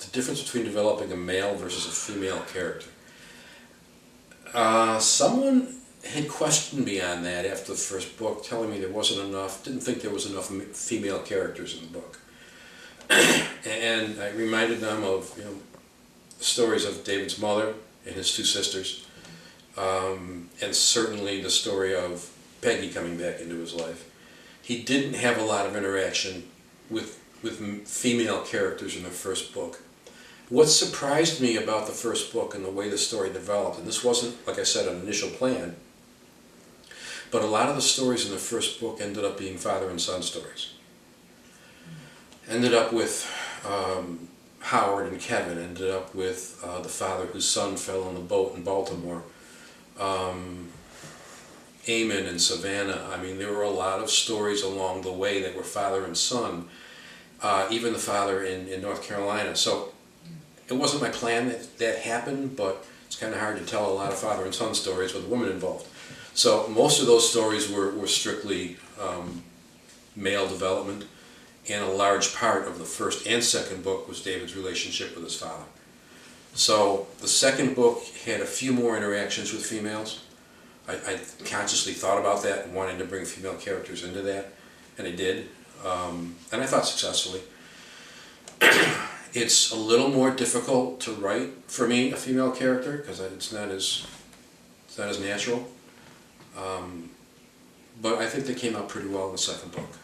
the difference between developing a male versus a female character. Someone had questioned me on that after the first book, telling me there wasn't enough, didn't think there was enough female characters in the book. And I reminded them of, stories of David's mother and his two sisters, and certainly the story of Peggy coming back into his life. He didn't have a lot of interaction with female characters in the first book. What surprised me about the first book and the way the story developed, and this wasn't, like I said, an initial plan, but a lot of the stories in the first book ended up being father and son stories. Ended up with Howard and Kevin, ended up with the father whose son fell in the boat in Baltimore, Eamon and Savannah. I mean, there were a lot of stories along the way that were father and son, even the father in North Carolina. So it wasn't my plan that happened, but it's kind of hard to tell a lot of father and son stories with a woman involved. So most of those stories were strictly male development, and a large part of the first and second book was David's relationship with his father. So the second book had a few more interactions with females. I consciously thought about that and wanted to bring female characters into that, and I did, and I thought successfully. It's a little more difficult to write for me, a female character, because it's not as natural. But I think they came out pretty well in the second book.